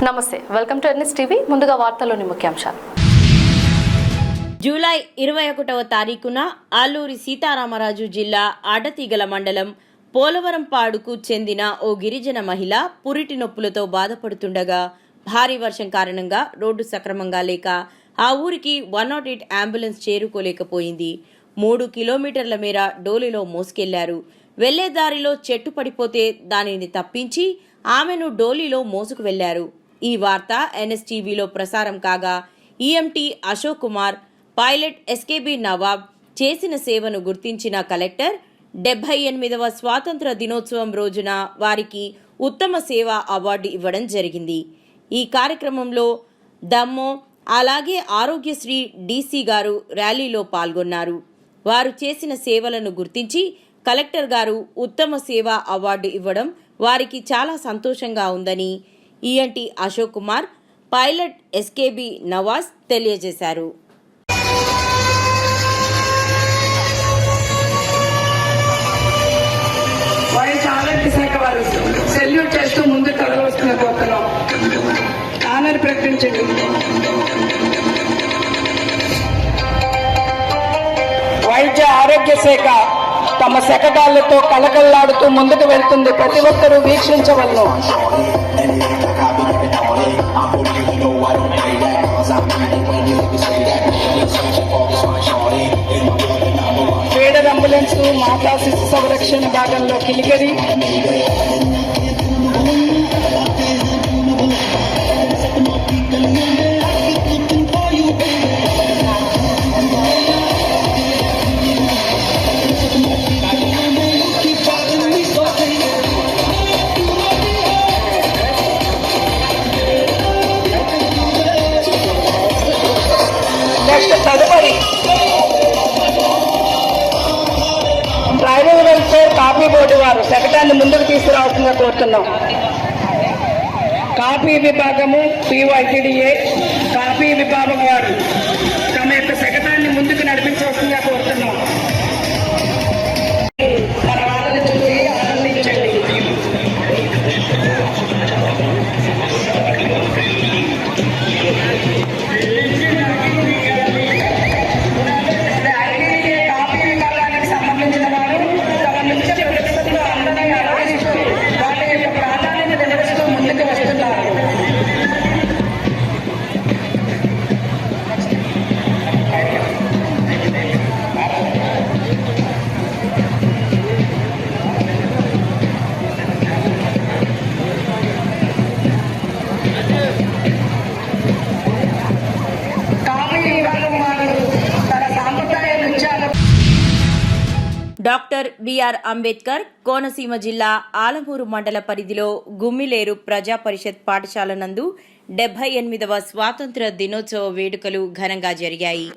నమస్తే, welcome to NS TV. ముందుగా వార్తల్లోని ముఖ్యాంశాలు. జూలై 21వ తారీఖున అల్లూరి సీతారామరాజు జిల్లా అడ్డతీగల మండలం పోలవరంపాడుకు చెందిన ఓ గిరిజన మహిళ పురిటి నొప్పులతో బాధపడుతుండగా భారీ వర్షం కారణంగా రోడ్డు సక్రమంగా లేక ఆ ఊరికి 108 అంబులెన్స్ చేరుకోలేకపోయింది. 3 కిలోమీటర్ల మేర డోలీలో మోసుకెళ్లారు. వెళ్లే దారిలో చెట్టు పడిపోతే దానిని తప్పించి ఆమెను డోలీలో మోసుకు వెళ్లారు. ఈ వార్త ఎన్ఎస్టీవీలో ప్రసారం కాగా EMT Ashok Kumar, pilot SKB Nawab చేసిన సేవను గుర్తించిన కలెక్టర్ 78వ స్వాతంత్ర దినోత్సవం రోజున వారికి ఉత్తమ సేవ అవార్డు ఇవ్వడం జరిగింది. ఈ కార్యక్రమంలో దమ్మో అలాగే ఆరోగ్యశ్రీ డీసీ గారు ర్యాలీలో పాల్గొన్నారు. వారు చేసిన సేవలను గుర్తించి కలెక్టర్ గారు ఉత్తమ సేవ అవార్డు ఇవ్వడం వారికి చాలా సంతోషంగా ఉందని ENT Ashok Kumar, pilot SKB Nawaz తెలియజేశారు. వైఎస్ ఆరోగ్య శాఖ వారు సెల్యూట్ చేస్తూ ముందు కదలవస్తున్న కొత్తలో ఆనర్ ప్రకటించండి. వైద్య ఆరోగ్య శాఖ తమ శకటాలతో కళకళలాడుతూ ముందుకు వెళ్తుంది. ప్రతి ఒక్కరూ వీక్షించవలను. ఫీడర్ అంబులెన్స్ మాతా శిశు సంరక్షణ భాగంలో కిలిగరి, తదుపరి ట్రైబల్ వెల్ఫేర్ కాపీ బోర్డు వారు శకటాన్ని ముందుకు తీసుకురావాల్సిందిగా కోరుతున్నాం. కాపీ విభాగము పివైటిడిఏ కాపీ విభాగం వారు తమ యొక్క శకటాన్ని ముందుకు నడిపించవలసిందిగా కోరుతున్నాం. మన వాళ్ళని చూసి ఆనందించండి. డాక్టర్ బిఆర్ అంబేద్కర్ కోనసీమ జిల్లా ఆలమూరు మండల పరిధిలో గుమ్మిలేరు ప్రజా పరిషత్ పాఠశాల నందు 78వ స్వాతంత్ర దినోత్సవ వేడుకలు ఘనంగా జరిగాయి.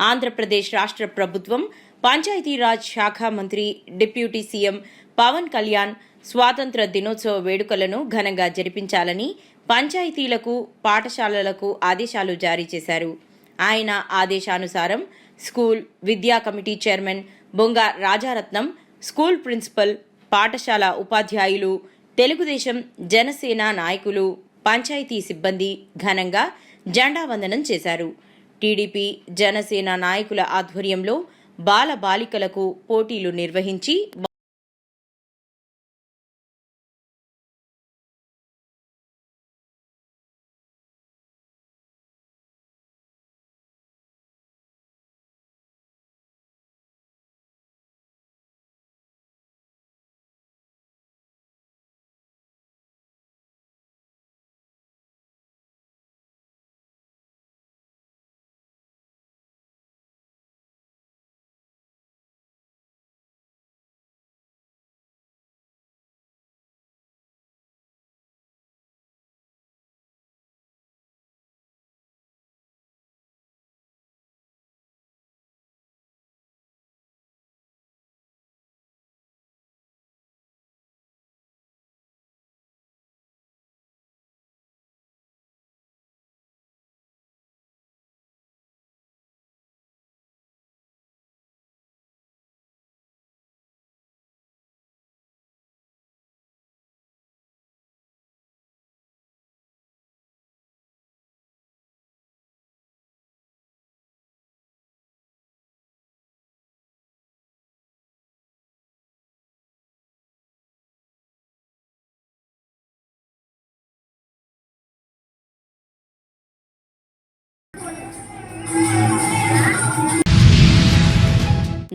ఆంధ్రప్రదేశ్ రాష్ట్ర ప్రభుత్వం పంచాయతీరాజ్ శాఖ మంత్రి డిప్యూటీ సీఎం పవన్ కళ్యాణ్ స్వాతంత్ర దినోత్సవ వేడుకలను ఘనంగా జరిపించాలని పంచాయతీలకు, పాఠశాలలకు ఆదేశాలు జారీ చేశారు. ఆయన ఆదేశానుసారం స్కూల్ విద్యా కమిటీ చైర్మన్ బొంగ రాజారత్నం, స్కూల్ ప్రిన్సిపల్, పాఠశాల ఉపాధ్యాయులు, తెలుగుదేశం జనసేన నాయకులు, పంచాయతీ సిబ్బంది ఘనంగా జెండా వందనం చేశారు. టీడీపీ జనసేన నాయకుల ఆధ్వర్యంలో బాల బాలికలకు పోటీలు నిర్వహించి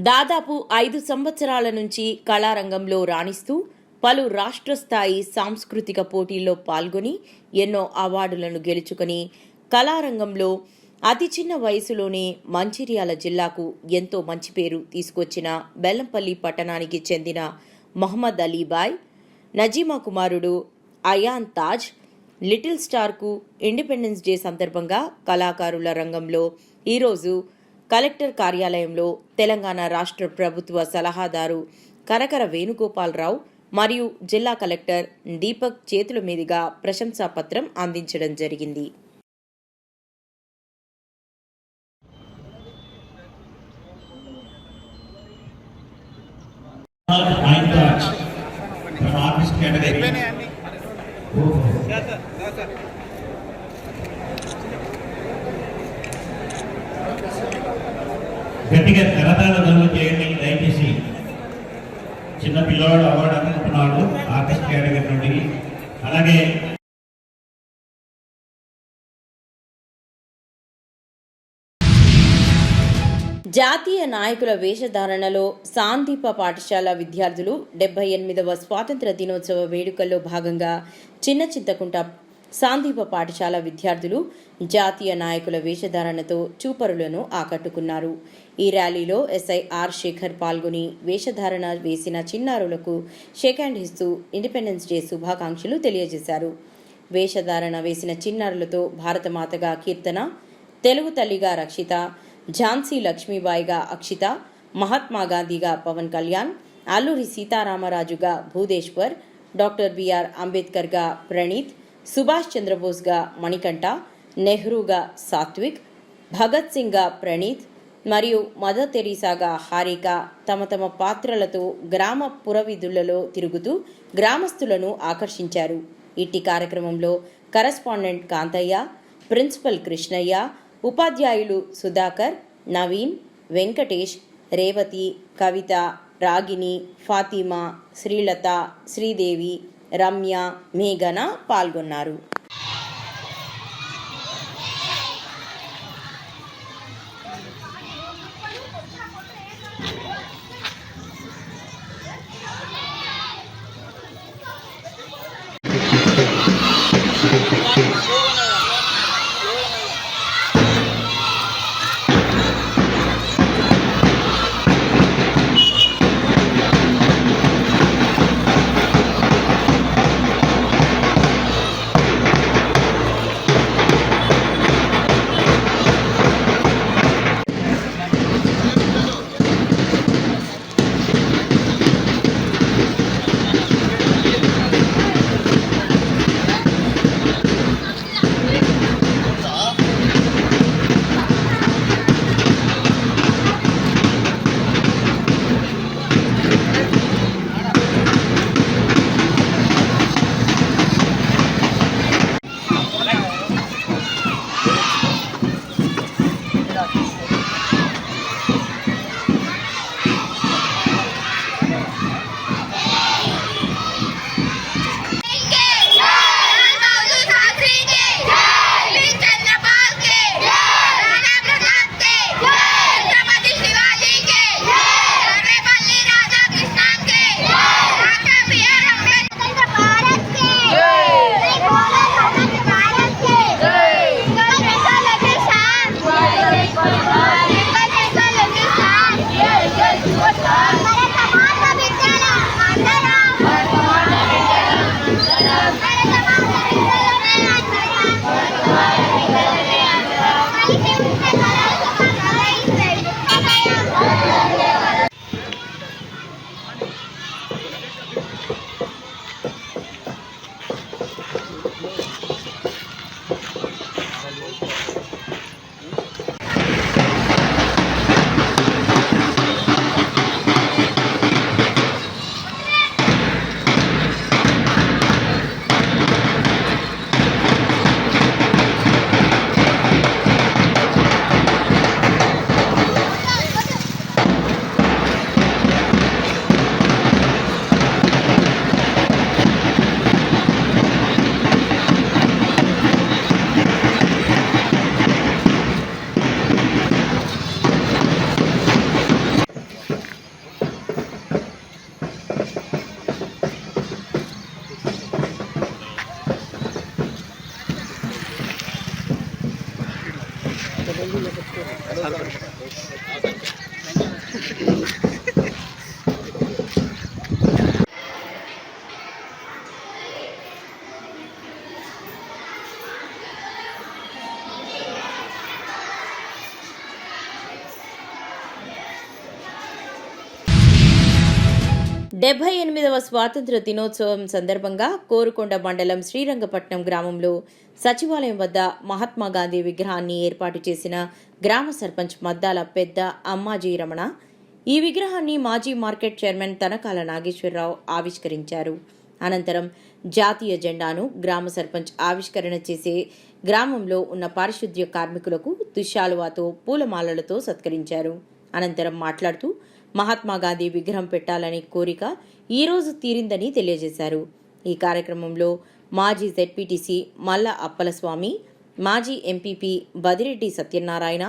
దాదాపు 5 సంవత్సరాల నుంచి కళారంగంలో రాణిస్తూ పలు రాష్ట్ర స్థాయి సాంస్కృతిక పోటీల్లో పాల్గొని ఎన్నో అవార్డులను గెలుచుకొని కళారంగంలో అతి చిన్న వయసులోనే మంచిర్యాల జిల్లాకు ఎంతో మంచి పేరు తీసుకొచ్చిన బెల్లంపల్లి పట్టణానికి చెందిన మహమ్మద్ అలీబాయ్, నజీమా కుమారుడు అయాన్ తాజ్ లిటిల్ స్టార్కు ఇండిపెండెన్స్ డే సందర్భంగా కళాకారుల రంగంలో ఈరోజు కలెక్టర్ కార్యాలయంలో తెలంగాణ రాష్ట్ర ప్రభుత్వ సలహాదారు కరకర వేణుగోపాలరావు మరియు జిల్లా కలెక్టర్ దీపక్ చేతుల మీదుగా ప్రశంసాపత్రం అందించడం జరిగింది. గట్టిగా కరతాళ ధ్వనులు చేయండి దయచేసి. చిన్న పిల్లవాడు అవార్డు అందుకుంటున్నాడు ఆర్టిస్ట్ కేటగిరీ నుండి. అలాగే జాతీయ నాయకుల వేషధారణలో సాందీప పాఠశాల విద్యార్థులు 78వ స్వాతంత్ర దినోత్సవ వేడుకల్లో భాగంగా చిన్న చింతకుంట సాందీప పాఠశాల విద్యార్థులు జాతీయ నాయకుల వేషధారణతో చూపరులను ఆకట్టుకున్నారు. ఈ ర్యాలీలో ఎస్ఐ ఆర్ శేఖర్ పాల్గొని వేషధారణ వేసిన చిన్నారులకు షేక్ హ్యాండ్ ఇస్తూ ఇండిపెండెన్స్ డే శుభాకాంక్షలు తెలియజేశారు. వేషధారణ వేసిన చిన్నారులతో భారతమాతగా కీర్తన, తెలుగు తల్లిగా రక్షిత, ఝాన్సీ లక్ష్మీబాయిగా అక్షిత, మహాత్మా గాంధీగా పవన్ కళ్యాణ్, అల్లూరి సీతారామరాజుగా భూదేశ్వర్, డాక్టర్ బిఆర్ అంబేద్కర్గా ప్రణీత్, సుభాష్ చంద్రబోస్గా మణికంఠ, నెహ్రూగా సాత్విక్, భగత్ సింగ్గా ప్రణీత్ మరియు మదర్ తెరీసాగా హారిక తమ తమ పాత్రలతో గ్రామ పురవీధులలో తిరుగుతూ గ్రామస్తులను ఆకర్షించారు. ఇట్టి కార్యక్రమంలో కరెస్పాండెంట్ కాంతయ్య, ప్రిన్సిపల్ కృష్ణయ్య, ఉపాధ్యాయులు సుధాకర్, నవీన్, వెంకటేష్, రేవతి, కవిత, రాగిణి, ఫాతిమా, శ్రీలత, శ్రీదేవి, రమ్య, మేఘన పాల్గొన్నారు. 78వ స్వాతంత్ర దినోత్సవం సందర్భంగా కోరుకొండ మండలం శ్రీరంగపట్నం గ్రామంలో సచివాలయం వద్ద మహాత్మా గాంధీ విగ్రహాన్ని ఏర్పాటు చేసిన గ్రామ సర్పంచ్ మద్దాల పెద్ద అమ్మాజీ రమణ ఈ విగ్రహాన్ని మాజీ మార్కెట్ చైర్మన్ తనకాల నాగేశ్వరరావు ఆవిష్కరించారు. అనంతరం జాతీయ జెండాను గ్రామ సర్పంచ్ ఆవిష్కరణ చేసే గ్రామంలో ఉన్న పారిశుద్ధ్య కార్మికులకు దుశ్శాలువాతో పూలమాలలతో సత్కరించారు. అనంతరం మాట్లాడుతూ మహాత్మా గాంధీ విగ్రహం పెట్టాలనే కోరిక ఈ రోజు తీరిందని తెలియజేశారు. ఈ కార్యక్రమంలో మాజీ జెడ్పీటీసీ మల్ల అప్పలస్వామి, మాజీ ఎంపీపీ బదిరెడ్డి సత్యనారాయణ,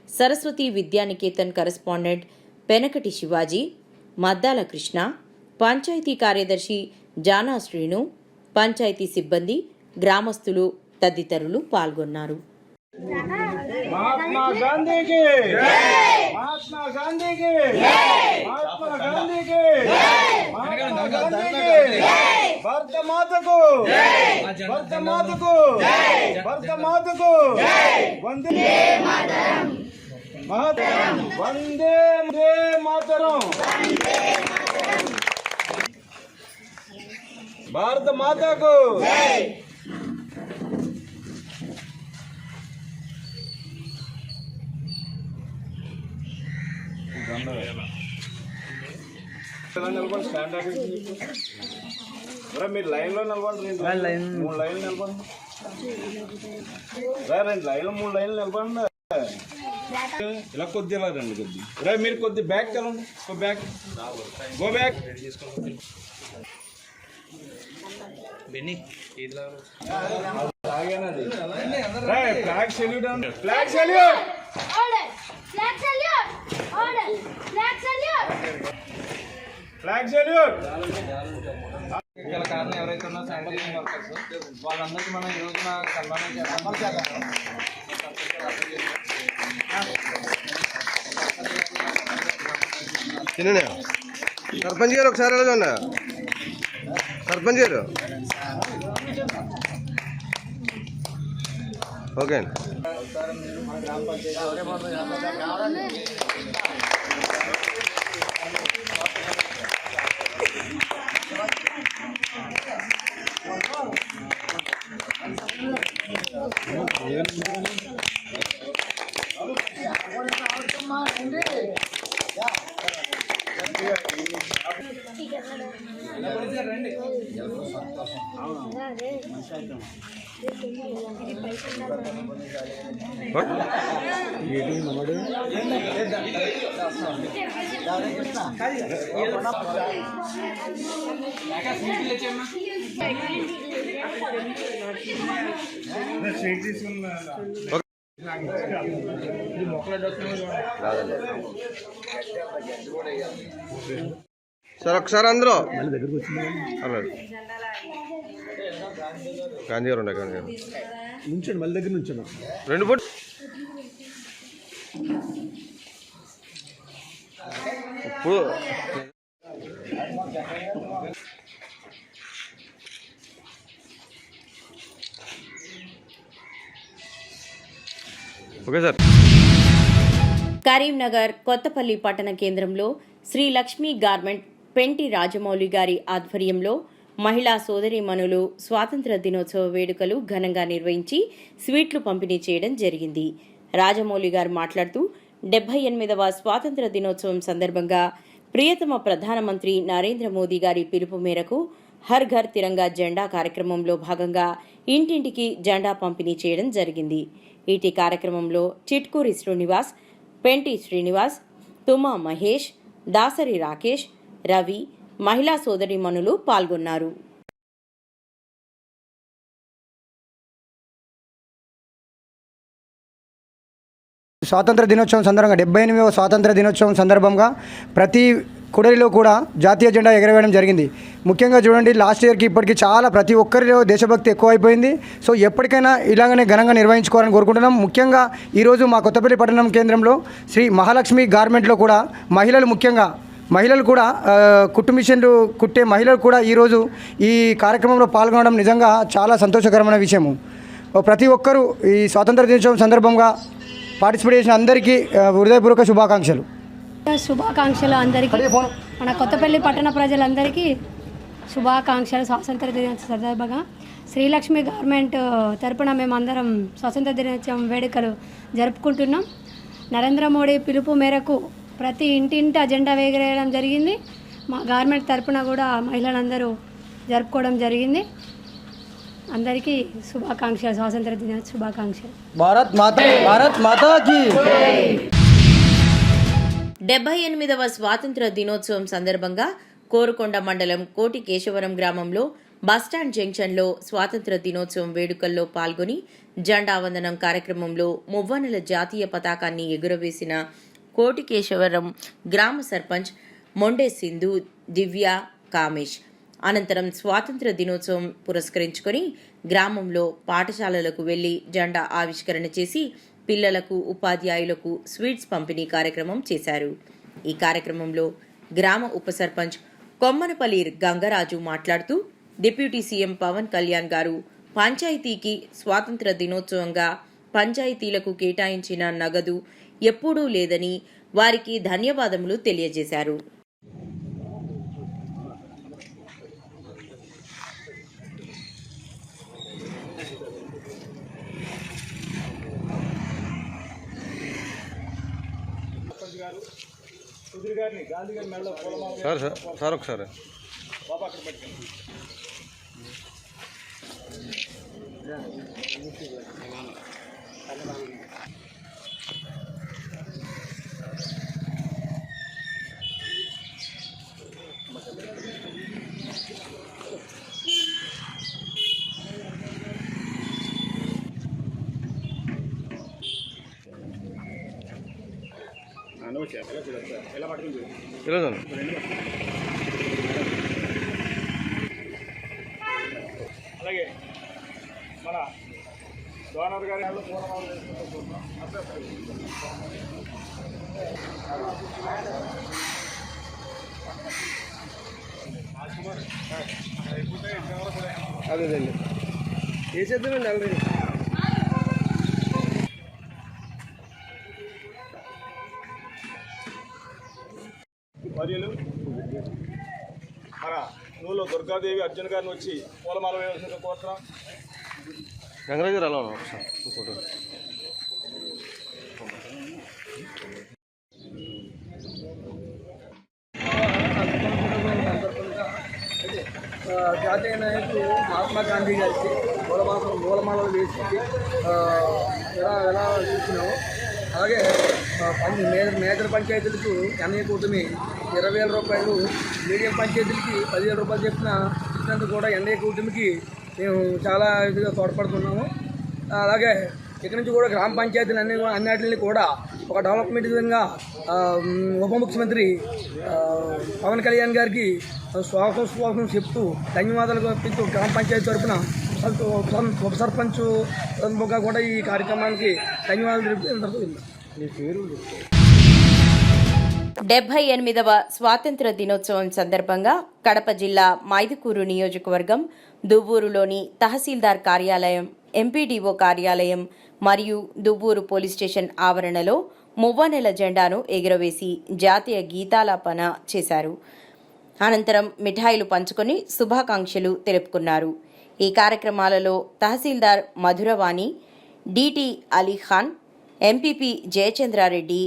సరస్వతి విద్యానికేతన్ కరెస్పాండెంట్ పెనకటి శివాజీ, మద్దాల కృష్ణ, పంచాయతీ కార్యదర్శి జానా శ్రీను, పంచాయతీ సిబ్బంది, గ్రామస్తులు తదితరులు పాల్గొన్నారు. महात्मा गांधी की महात्मा गांधी की महात्मा गांधी की महात्मा गांधी की भारत माता को भारत माता को भारत माता को वंदे मातरम वंदे मातरम भारत माता को మీరు లైన్ లో నిలబడి 3 లైన్లు నిలబడి రెండు లైన్లు 3 లైన్లు నిలబడి ఇలా కొద్దిగా రండి కొద్ది మీరు కొద్ది బ్యాక్ కలండి back go back flag salute flag salute flag salute గల కారణం ఎవరైతే ఉన్నా శానిటైజింగ్ వర్కర్స్ వాళ్ళందరికీ మనం ఈ రోజున సన్మానం చేస్తాం. సర్పంచ్ గారు ఒకసారి వెళ్ళదా సర్పంచ్ గారు ఓకే అండి. మన గ్రామ పంచాయతీ సార్ ఒకసారి అందరూ గాంధీ గారు గాంధీ గారు నుంచండి మళ్ళీ దగ్గర నుంచండి 2 ఫుట్ ఇప్పుడు ఓకే సార్. కరీంనగర్ కొత్తపల్లి పట్టణ కేంద్రంలో శ్రీ లక్ష్మీ గార్మెంట్ పెంటి రాజమౌళి గారి ఆధ్వర్యంలో మహిళా సోదరీమణులు స్వాతంత్ర దినోత్సవ వేడుకలు ఘనంగా నిర్వహించి స్వీట్లు పంపిణీ చేయడం జరిగింది. రాజమౌళి గారు మాట్లాడుతూ 78వ స్వాతంత్ర దినోత్సవం సందర్భంగా ప్రియతమ ప్రధానమంత్రి నరేంద్ర మోదీ గారి పిలుపు మేరకు హర్ ఘర్ తిరంగా జెండా కార్యక్రమంలో భాగంగా ఇంటింటికి జెండా పంపిణీ చేయడం జరిగింది. ఈటి కార్యక్రమంలో చిట్కూరి శ్రీనివాస్, పెంటి శ్రీనివాస్, తుమా మహేష్, దాసరి రాకేష్, రవి, మహిళా సోదరీమణులు పాల్గొన్నారు. స్వాతంత్ర దినోత్సవం సందర్భంగా 78వ స్వాతంత్ర దినోత్సవం సందర్భంగా ప్రతి కుడలిలో కూడా జాతీయ జెండా ఎగరవేయడం జరిగింది. ముఖ్యంగా చూడండి, లాస్ట్ ఇయర్కి ఇప్పటికి చాలా ప్రతి ఒక్కరిలో దేశభక్తి ఎక్కువైపోయింది. సో ఎప్పటికైనా ఇలాగనే ఘనంగా నిర్వహించుకోవాలని కోరుకుంటున్నాం. ముఖ్యంగా ఈరోజు మా కొత్తపల్లి పట్టణం కేంద్రంలో శ్రీ మహాలక్ష్మి గార్మెంట్లో కూడా మహిళలు కూడా కుట్టు మిషన్లు కుట్టే మహిళలు కూడా ఈరోజు ఈ కార్యక్రమంలో పాల్గొనడం నిజంగా చాలా సంతోషకరమైన విషయము. ప్రతి ఒక్కరూ ఈ స్వాతంత్ర దినోత్సవం సందర్భంగా పార్టిసిపేట్ చేసిన అందరికీ హృదయపూర్వక శుభాకాంక్షలు. శుభాకాంక్షలు అందరికీ, మన కొత్తపల్లి పట్టణ ప్రజలందరికీ శుభాకాంక్షలు. స్వాతంత్ర దినోత్సవం సందర్భంగా శ్రీలక్ష్మి గవర్నమెంట్ తరపున మేమందరం స్వాతంత్ర దినోత్సవం వేడుకలు జరుపుకుంటున్నాం. నరేంద్ర మోడీ పిలుపు మేరకు ప్రతి ఇంటింటి అజెండా ఎగరేయడం జరిగింది. మా గవర్నమెంట్ తరపున కూడా మహిళలందరూ జరుపుకోవడం జరిగింది. అందరికీ శుభాకాంక్షలు, స్వాతంత్ర దినోత్సవ శుభాకాంక్షలు. భారత్ మాతాకి 78వ స్వాతంత్ర దినోత్సవం సందర్భంగా కోరుకొండ మండలం కోటి కేశవరం గ్రామంలో బస్టాండ్ జంక్షన్లో స్వాతంత్ర దినోత్సవం వేడుకల్లో పాల్గొని జెండా వందనం కార్యక్రమంలో మువ్వన్నెల జాతీయ పతాకాన్ని ఎగురవేసిన కోటి కేశవరం గ్రామ సర్పంచ్ మొండే సింధు దివ్య కామేష్. అనంతరం స్వాతంత్ర దినోత్సవం పురస్కరించుకొని గ్రామంలో పాఠశాలలకు వెళ్లి జెండా ఆవిష్కరణ చేసి పిల్లలకు ఉపాధ్యాయులకు స్వీట్స్ పంపిణీ కార్యక్రమం చేశారు. ఈ కార్యక్రమంలో గ్రామ ఉప సర్పంచ్ కొమ్మనపల్లి గంగరాజు మాట్లాడుతూ డిప్యూటీ సీఎం పవన్ కళ్యాణ్ గారు పంచాయతీకి స్వాతంత్ర దినోత్సవంగా పంచాయతీలకు కేటాయించిన నగదు ఎప్పుడూ లేదని వారికి ధన్యవాదములు తెలియజేశారు. సార్ ఒకసారి ఈరోజు అలాగే మన గవర్నర్ గారి అదేదండి వేసేద్దామండి ఆల్రెడీ. మరియు మన నూలో దుర్గాదేవి అర్జున్ గారిని వచ్చి పూలమాల వేయాల్సిన కోరుతున్నాం. గంగరాజు అలా ఒకసారి ఫోటో జాతీయ నాయకులు మహాత్మా గాంధీ గారికి మూలమాలలు వేసి ఎలా చూసినాము. అలాగే మేజర్ పంచాయతీలకు ఎన్ఐ కూటమి 20,000 రూపాయలు, మీడియం పంచాయతీలకి 10,000 రూపాయలు చెప్పిన ఇచ్చినందుకు కూడా ఎన్ఐ కూటమికి మేము చాలా ఇదిగా తోడ్పడుతున్నాము. అలాగే ఇక్కడి నుంచి కూడా గ్రామ పంచాయతీలు అన్నిటిని కూడా ఒక డెవలప్మెంట్ విధంగా ఉప ముఖ్యమంత్రి పవన్ కళ్యాణ్ గారికి స్వాగతం చెప్తూ ధన్యవాదాలు పంపిస్తూ గ్రామ పంచాయతీ తరఫున ఉప సర్పంచ్ కూడా ఈ కార్యక్రమానికి ధన్యవాదాలు తెలుపుతూ 78వ స్వాతంత్ర దినోత్సవం సందర్భంగా కడప జిల్లా మైదుకూరు నియోజకవర్గం దువ్వూరులోని తహసీల్దార్ కార్యాలయం, ఎంపీడీఓ కార్యాలయం మరియు దువ్వూరు పోలీస్ స్టేషన్ ఆవరణలో మువ్వనెల జెండాను ఎగురవేసి జాతీయ గీతాలాపన చేశారు. అనంతరం మిఠాయిలు పంచుకొని శుభాకాంక్షలు తెలుపుకున్నారు. ఈ కార్యక్రమాలలో tahsildar Madhuravani, DT Alikhan, MPP Jayachandra Reddy,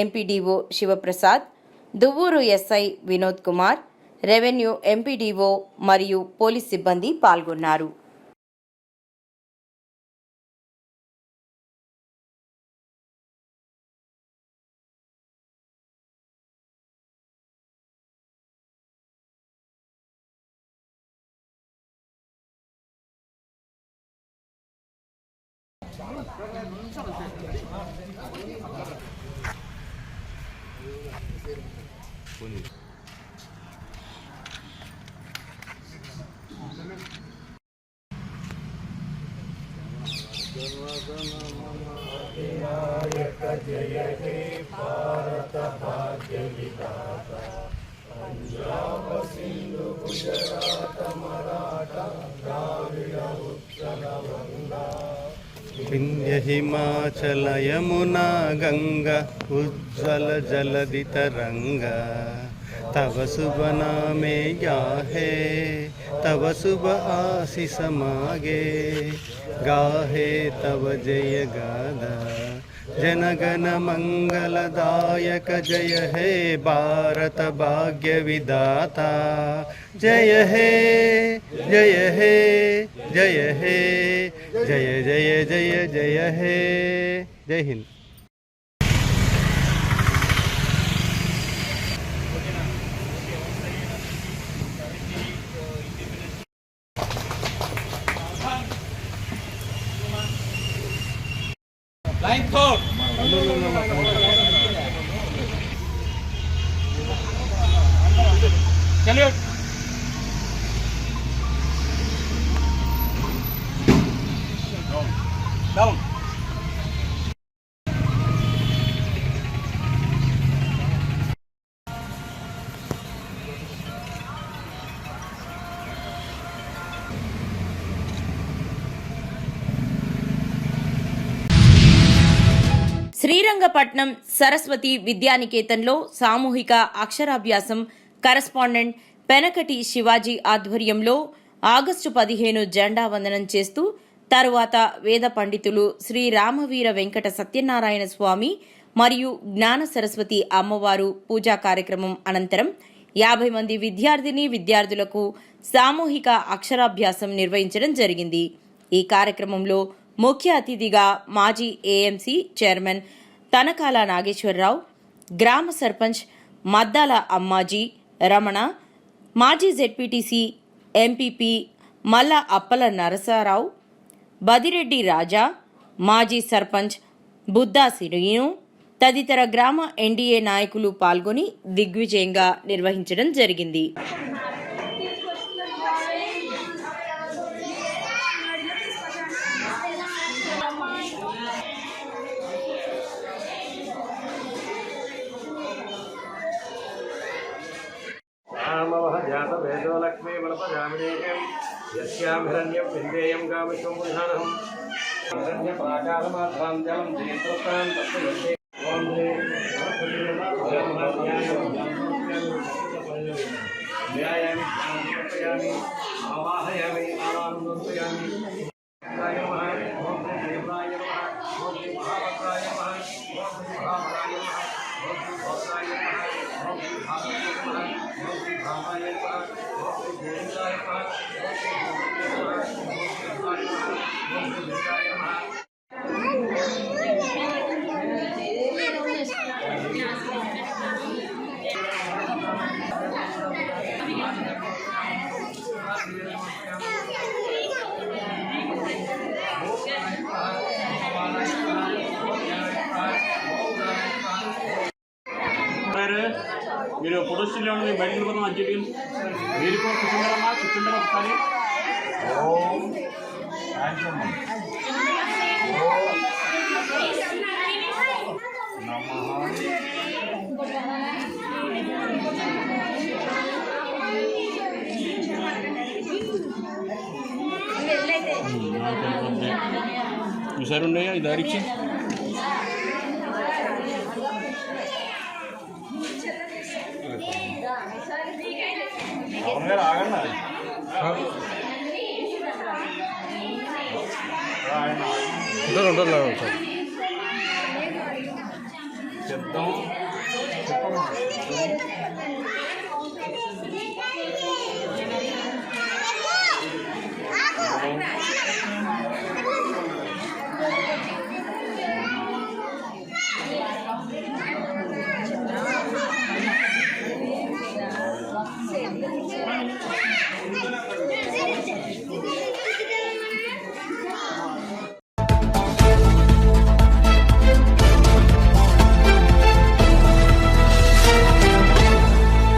MPDO Shivaprasad, Duvvuru SI Vinod Kumar, revenue MPDO మరియు పోలీస్ సిబ్బంది పాల్గొన్నారు. विंध्य हिमाचल यमुना गंगा उज्ज्वल जलधि तरंगा तव शुभ नामे या है तव शुभ आशीष मागे गाहे तव जय गादा जनगण मंगलदायक जय हे भारत भाग्य विधाता जय हे जय हे जय हे जय जय जय जय हे जय Hind. Line third. Salute. Down. Srirangapatnam Saraswati విద్యానికేతన్లో సామూహిక అక్షరాభ్యాసం కరస్పాండెంట్ పెనకటి శివాజీ ఆధ్వర్యంలో ఆగస్టు 15 జెండా వందనం చేస్తూ తరువాత వేద పండితులు శ్రీ రామవీర వెంకట సత్యనారాయణ స్వామి మరియు జ్ఞాన సరస్వతి అమ్మవారు పూజా కార్యక్రమం అనంతరం 50 మంది విద్యార్థులకు సామూహిక అక్షరాభ్యాసం నిర్వహించడం జరిగింది. ఈ కార్యక్రమంలో ముఖ్య అతిథిగా మాజీ ఏఎంసీ చైర్మన్ తనకాల నాగేశ్వరరావు, గ్రామ సర్పంచ్ మద్దాల అమ్మాజీ రమణ, మాజీ జెడ్పీటీసీ ఎంపీపీ మల్ల అప్పల నరసారావు, బదిరెడ్డి రాజా, మాజీ సర్పంచ్ బుద్దా శ్రీను తదితర గ్రామ ఎన్డీఏ నాయకులు పాల్గొని దిగ్విజయంగా నిర్వహించడం జరిగింది. रामवः जात वेदो लक्ष्मी वलपजामिनेयं यस्याभिरण्यं विन्देयं गाविश्वं पुरुषाणहम् हिरण्यप्राकारमाध्वां जलं दीर्घोत्तां तस्य ओम न्यायामि ज्ञानपयामि आवाहयामि आवाहयामि राय नमः ओम देवाय नमः ओम महाभद्राय नमः ओम महाभद्राय नमः ओम भद्राय नमः ओम भागवताय नमः भावाय नमः ओम गोविंदाय नमः ओम गोविंदाय नमः మీరు పొడుస్తులో ఉండి బయటికి పోతాం అజ్జి మీరు కూడా కూర్చుంటారమ్మా కూర్చుంటారు ఒకసారి ఓం చూసారు ఉన్నాయా ఈ దారికి అవును గారు ఆగండి ఉంటారు సార్ చెప్తాం చెప్పండి